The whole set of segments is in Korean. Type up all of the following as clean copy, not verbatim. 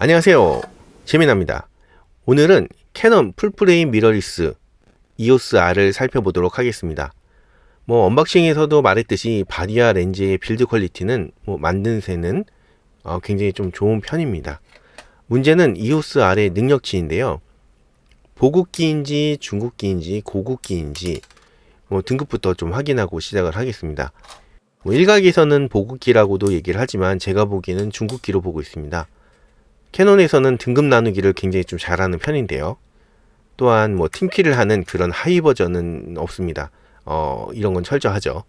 안녕하세요, 재민아입니다. 오늘은 캐논 풀프레임 미러리스 EOS R을 살펴보도록 하겠습니다. 언박싱에서도 말했듯이 바디아 렌즈의 빌드 퀄리티는 만든 새는 굉장히 좀 좋은 편입니다. 문제는 EOS R의 능력치인데요. 보급기인지 중급기인지 고급기인지 등급부터 좀 확인하고 시작을 하겠습니다. 일각에서는 보급기라고도 얘기를 하지만 제가 보기에는 중급기로 보고 있습니다. 캐논에서는 등급 나누기를 굉장히 좀 잘하는 편인데요. 또한 팀키를 하는 그런 하이 버전은 없습니다. 이런 건 철저하죠.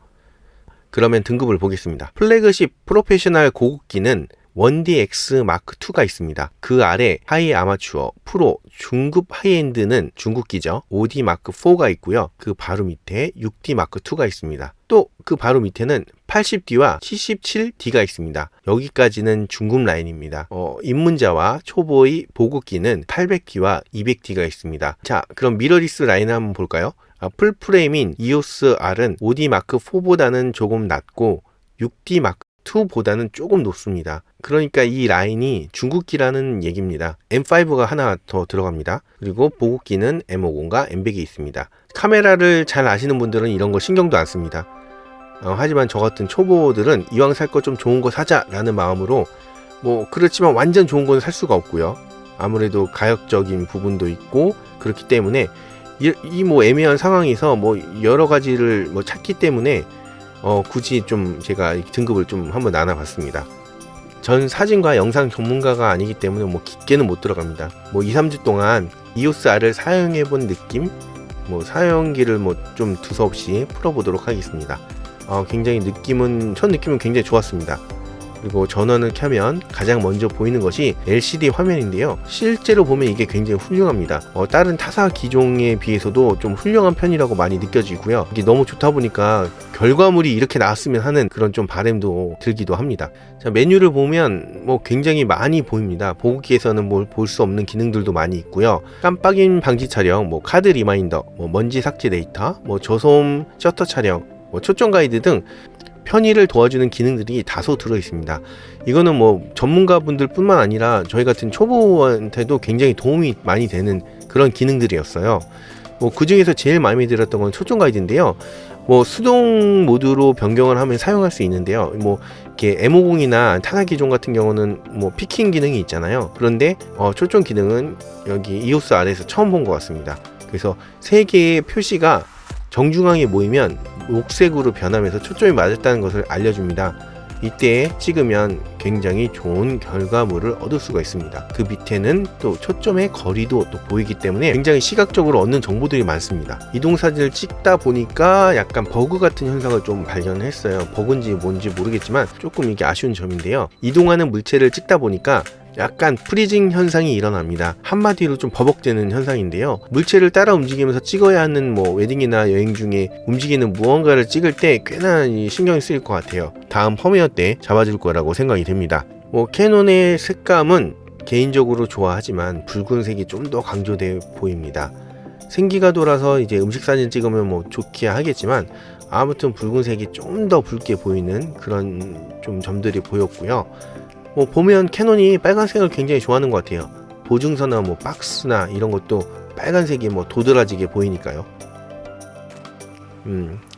그러면 등급을 보겠습니다. 플래그십 프로페셔널 고급기는 1DX 마크 2가 있습니다. 그 아래 하이 아마추어, 프로, 중급 하이엔드는 중급기죠. 5D 마크 4가 있고요. 그 바로 밑에 6D 마크 2가 있습니다. 또 그 바로 밑에는 80D와 77D가 있습니다. 여기까지는 중급 라인입니다. 입문자와 초보의 보급기는 800D와 200D가 있습니다. 자, 그럼 미러리스 라인을 한번 볼까요? 풀프레임인 EOS R은 5D 마크 4보다는 조금 낮고 6D 마크 2보다는 조금 높습니다. 그러니까 이 라인이 중급기라는 얘기입니다. M5가 하나 더 들어갑니다. 그리고 보급기는 M50과 M100이 있습니다. 카메라를 잘 아시는 분들은 이런 거 신경도 안 씁니다. 하지만 저 같은 초보들은 이왕 살 거 좀 좋은 거 사자 라는 마음으로 그렇지만 완전 좋은 건 살 수가 없고요. 아무래도 가격적인 부분도 있고 그렇기 때문에 이 애매한 상황에서 여러 가지를 찾기 때문에 굳이 좀 제가 등급을 좀 한번 나눠봤습니다. 전 사진과 영상 전문가가 아니기 때문에 깊게는 못 들어갑니다. 2, 3주 동안 EOS R을 사용해본 느낌? 사용기를 좀 두서없이 풀어보도록 하겠습니다. 굉장히 첫 느낌은 굉장히 좋았습니다. 그리고 전원을 켜면 가장 먼저 보이는 것이 LCD 화면인데요. 실제로 보면 이게 굉장히 훌륭합니다. 다른 타사 기종에 비해서도 좀 훌륭한 편이라고 많이 느껴지고요. 이게 너무 좋다 보니까 결과물이 이렇게 나왔으면 하는 그런 좀 바람도 들기도 합니다. 자, 메뉴를 보면 굉장히 많이 보입니다. 보급기에서는 볼 수 없는 기능들도 많이 있고요. 깜빡임 방지 촬영, 카드 리마인더, 먼지 삭제 데이터, 저소음 셔터 촬영, 초점 가이드 등 편의를 도와주는 기능들이 다소 들어 있습니다. 이거는 전문가분들 뿐만 아니라 저희 같은 초보한테도 굉장히 도움이 많이 되는 그런 기능들이었어요. 그 중에서 제일 마음에 들었던 건 초점 가이드인데요. 수동 모드로 변경을 하면 사용할 수 있는데요. 이렇게 M50이나 타사 기종 같은 경우는 피킹 기능이 있잖아요. 그런데 초점 기능은 여기 EOS R에서 처음 본 것 같습니다. 그래서 세 개의 표시가 정중앙에 모이면 녹색으로 변하면서 초점이 맞았다는 것을 알려줍니다. 이때 찍으면 굉장히 좋은 결과물을 얻을 수가 있습니다. 그 밑에는 또 초점의 거리도 또 보이기 때문에 굉장히 시각적으로 얻는 정보들이 많습니다. 이동사진을 찍다 보니까 약간 버그 같은 현상을 좀 발견했어요. 버그인지 뭔지 모르겠지만 조금 이게 아쉬운 점인데요. 이동하는 물체를 찍다 보니까 약간 프리징 현상이 일어납니다. 한마디로 좀 버벅대는 현상인데요. 물체를 따라 움직이면서 찍어야 하는 웨딩이나 여행 중에 움직이는 무언가를 찍을 때 꽤나 신경이 쓰일 것 같아요. 다음 펌웨어 때 잡아줄 거라고 생각이 됩니다. 캐논의 색감은 개인적으로 좋아하지만 붉은색이 좀 더 강조돼 보입니다. 생기가 돌아서 이제 음식 사진 찍으면 좋기야 하겠지만 아무튼 붉은색이 좀 더 붉게 보이는 그런 좀 점들이 보였고요. 보면 캐논이 빨간색을 굉장히 좋아하는 것 같아요. 보증서나 박스나 이런 것도 빨간색이 도드라지게 보이니까요.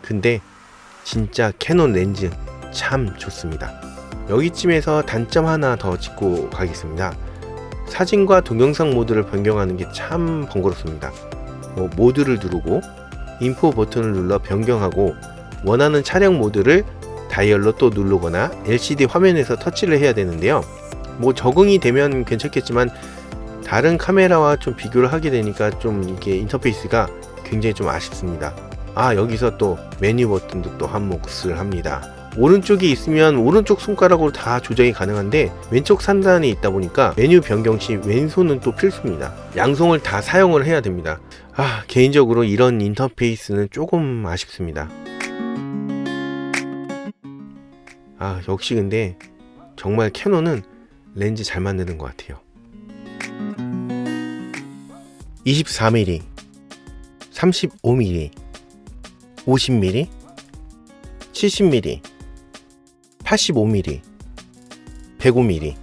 근데 진짜 캐논 렌즈 참 좋습니다. 여기쯤에서 단점 하나 더 짚고 가겠습니다. 사진과 동영상 모드를 변경하는 게 참 번거롭습니다. 모드를 누르고 인포 버튼을 눌러 변경하고 원하는 촬영 모드를 다이얼로 또 누르거나 LCD 화면에서 터치를 해야 되는데요. 적응이 되면 괜찮겠지만 다른 카메라와 좀 비교를 하게 되니까 좀 이게 인터페이스가 굉장히 좀 아쉽습니다. 여기서 또 메뉴 버튼도 또 한 몫을 합니다. 오른쪽에 있으면 오른쪽 손가락으로 다 조작이 가능한데 왼쪽 상단에 있다 보니까 메뉴 변경 시 왼손은 또 필수입니다. 양손을 다 사용을 해야 됩니다. 개인적으로 이런 인터페이스는 조금 아쉽습니다. 역시 근데 정말 캐논은 렌즈 잘 만드는 것 같아요. 24mm, 35mm, 50mm, 70mm, 85mm, 105mm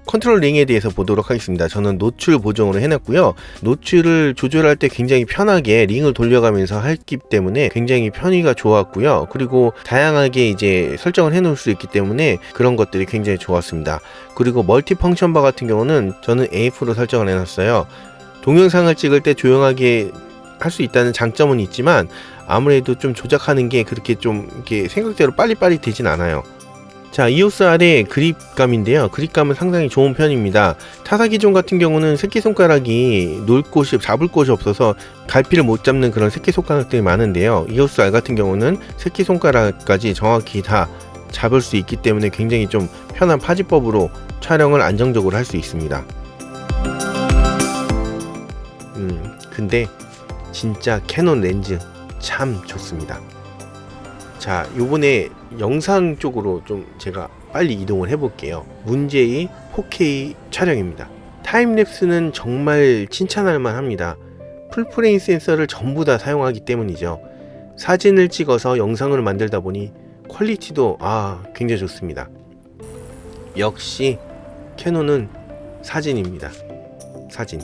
컨트롤 링에 대해서 보도록 하겠습니다. 저는 노출 보정으로 해놨고요. 노출을 조절할 때 굉장히 편하게 링을 돌려가면서 했기 때문에 굉장히 편의가 좋았고요. 그리고 다양하게 이제 설정을 해놓을 수 있기 때문에 그런 것들이 굉장히 좋았습니다. 그리고 멀티 펑션 바 같은 경우는 저는 AF로 설정을 해놨어요. 동영상을 찍을 때 조용하게 할 수 있다는 장점은 있지만 아무래도 좀 조작하는 게 그렇게 좀 이렇게 생각대로 빨리빨리 되진 않아요. 자, EOS R의 그립감인데요. 그립감은 상당히 좋은 편입니다. 타사 기종 같은 경우는 새끼손가락이 놓을 곳이, 잡을 곳이 없어서 갈피를 못 잡는 그런 새끼손가락들이 많은데요. EOS R 같은 경우는 새끼손가락까지 정확히 다 잡을 수 있기 때문에 굉장히 좀 편한 파지법으로 촬영을 안정적으로 할 수 있습니다. 근데 진짜 캐논 렌즈 참 좋습니다. 자, 요번에 영상 쪽으로 좀 제가 빨리 이동을 해볼게요. 문제의 4K 촬영입니다. 타임랩스는 정말 칭찬할 만합니다. 풀프레임 센서를 전부 다 사용하기 때문이죠. 사진을 찍어서 영상을 만들다 보니 퀄리티도 굉장히 좋습니다. 역시 캐논은 사진입니다. 사진.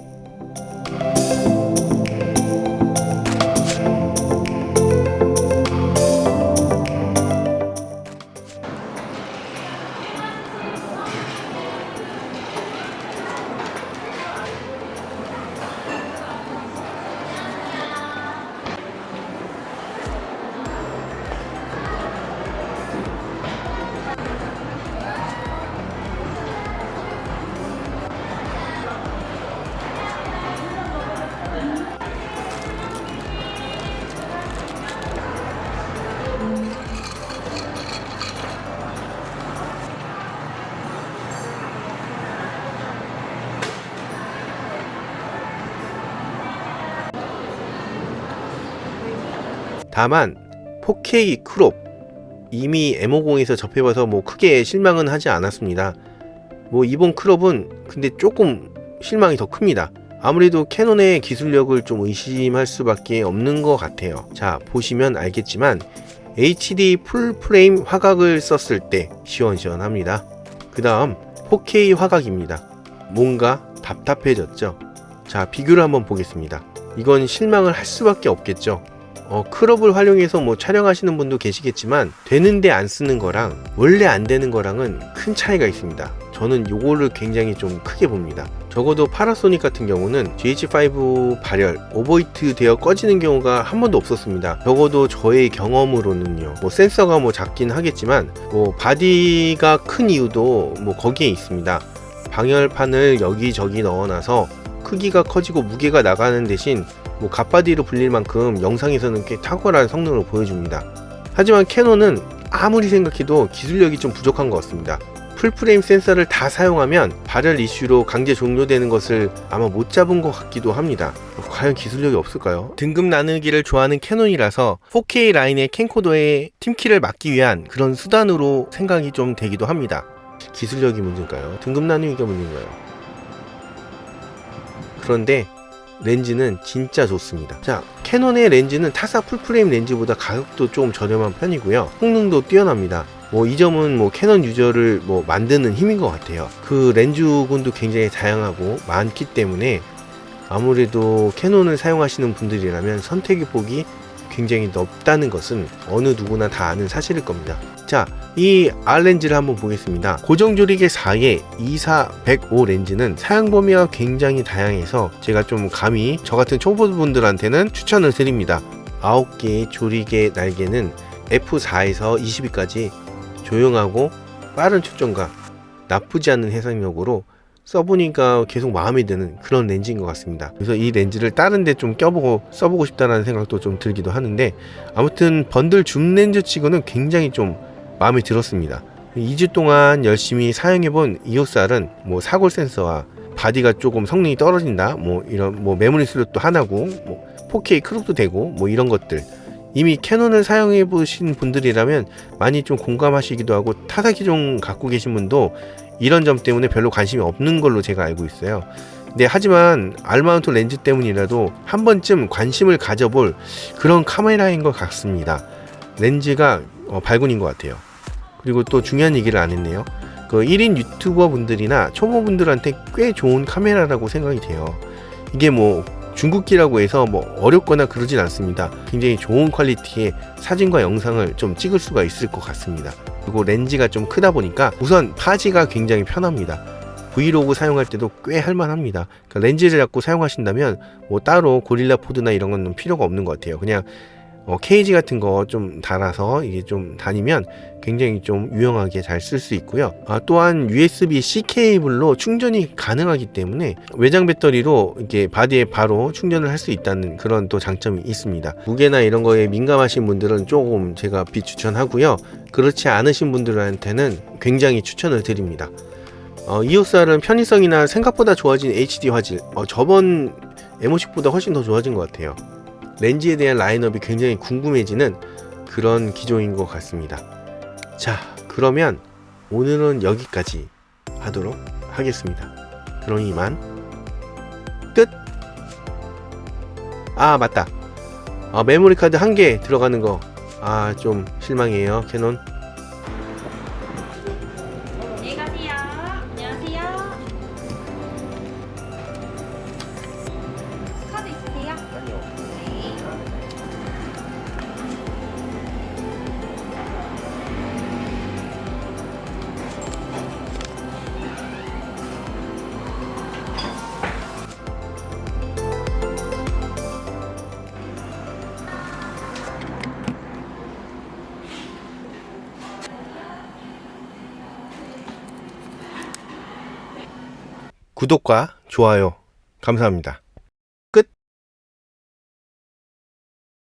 다만 4K 크롭 이미 M50에서 접해봐서 뭐 크게 실망은 하지 않았습니다. 뭐 이번 크롭은 근데 조금 실망이 더 큽니다. 아무래도 캐논의 기술력을 좀 의심할 수밖에 없는 것 같아요. 자, 보시면 알겠지만 HD 풀프레임 화각을 썼을 때 시원시원합니다. 그 다음 4K 화각입니다. 뭔가 답답해졌죠. 자, 비교를 한번 보겠습니다. 이건 실망을 할 수밖에 없겠죠. 크롭을 활용해서 뭐 촬영하시는 분도 계시겠지만 되는데 안 쓰는 거랑 원래 안 되는 거랑은 큰 차이가 있습니다. 저는 요거를 굉장히 좀 크게 봅니다. 적어도 파나소닉 같은 경우는 GH5 발열, 오버히트 되어 꺼지는 경우가 한 번도 없었습니다. 적어도 저의 경험으로는요. 뭐 센서가 뭐 작긴 하겠지만 뭐 바디가 큰 이유도 뭐 거기에 있습니다. 방열판을 여기저기 넣어놔서 크기가 커지고 무게가 나가는 대신 뭐 갓바디로 불릴 만큼 영상에서는 꽤 탁월한 성능을 보여줍니다. 하지만 캐논은 아무리 생각해도 기술력이 좀 부족한 것 같습니다. 풀프레임 센서를 다 사용하면 발열 이슈로 강제 종료되는 것을 아마 못 잡은 것 같기도 합니다. 과연 기술력이 없을까요? 등급 나누기를 좋아하는 캐논이라서 4K 라인의 캠코더의 팀키를 막기 위한 그런 수단으로 생각이 좀 되기도 합니다. 기술력이 문제인가요? 등급 나누기가 문제인가요? 그런데 렌즈는 진짜 좋습니다. 자, 캐논의 렌즈는 타사 풀프레임 렌즈보다 가격도 좀 저렴한 편이고요. 성능도 뛰어납니다. 뭐 이 점은 뭐 캐논 유저를 뭐 만드는 힘인 것 같아요. 그 렌즈군도 굉장히 다양하고 많기 때문에 아무래도 캐논을 사용하시는 분들이라면 선택의 폭이 굉장히 넓다는 것은 어느 누구나 다 아는 사실일 겁니다. 자, 이 R 렌즈를 한번 보겠습니다. 고정조리개 4의 24-105 렌즈는 사용 범위가 굉장히 다양해서 제가 좀 감히 저 같은 초보분들한테는 추천을 드립니다. 9개의 조리개 날개는 f4에서 22까지 조용하고 빠른 초점과 나쁘지 않은 해상력으로 써보니까 계속 마음에 드는 그런 렌즈인 것 같습니다. 그래서 이 렌즈를 다른 데 좀 껴보고 써보고 싶다는 생각도 좀 들기도 하는데, 아무튼 번들 줌 렌즈 치고는 굉장히 좀 마음에 들었습니다. 2주 동안 열심히 사용해본 EOS R은 뭐 사골 센서와 바디가 조금 성능이 떨어진다, 뭐 이런 뭐 메모리 슬롯도 하나고, 뭐 4K 크롭도 되고, 뭐 이런 것들 이미 캐논을 사용해 보신 분들이라면 많이 좀 공감하시기도 하고, 타사 기종 갖고 계신 분도 이런 점 때문에 별로 관심이 없는 걸로 제가 알고 있어요. 네, 하지만 R마운트 렌즈 때문이라도 한 번쯤 관심을 가져볼 그런 카메라인 것 같습니다. 렌즈가 발군인 것 같아요. 그리고 또 중요한 얘기를 안 했네요. 그 1인 유튜버 분들이나 초보분들한테 꽤 좋은 카메라라고 생각이 돼요. 이게 뭐 중국기라고 해서 뭐 어렵거나 그러진 않습니다. 굉장히 좋은 퀄리티의 사진과 영상을 좀 찍을 수가 있을 것 같습니다. 그리고 렌즈가 좀 크다 보니까 우선 파지가 굉장히 편합니다. 브이로그 사용할 때도 꽤 할만합니다. 그러니까 렌즈를 잡고 사용하신다면 뭐 따로 고릴라 포드나 이런 건 필요가 없는 것 같아요. 그냥 케이지 같은 거 좀 달아서 이게 좀 다니면 굉장히 좀 유용하게 잘 쓸 수 있고요. 또한 USB-C 케이블로 충전이 가능하기 때문에 외장 배터리로 이렇게 바디에 바로 충전을 할 수 있다는 그런 또 장점이 있습니다. 무게나 이런 거에 민감하신 분들은 조금 제가 비추천하고요. 그렇지 않으신 분들한테는 굉장히 추천을 드립니다. EOS-R은 편의성이나 생각보다 좋아진 HD 화질, 저번 M50보다 훨씬 더 좋아진 것 같아요. 렌즈에 대한 라인업이 굉장히 궁금해지는 그런 기종인 것 같습니다. 자, 그러면 오늘은 여기까지 하도록 하겠습니다. 그럼 이만 끝! 맞다. 메모리 카드 1개 들어가는 거 좀 실망이에요. 캐논. 안녕히 가세요. 안녕하세요. 카드 있으세요? 아니요. 네. 구독과 좋아요 감사합니다.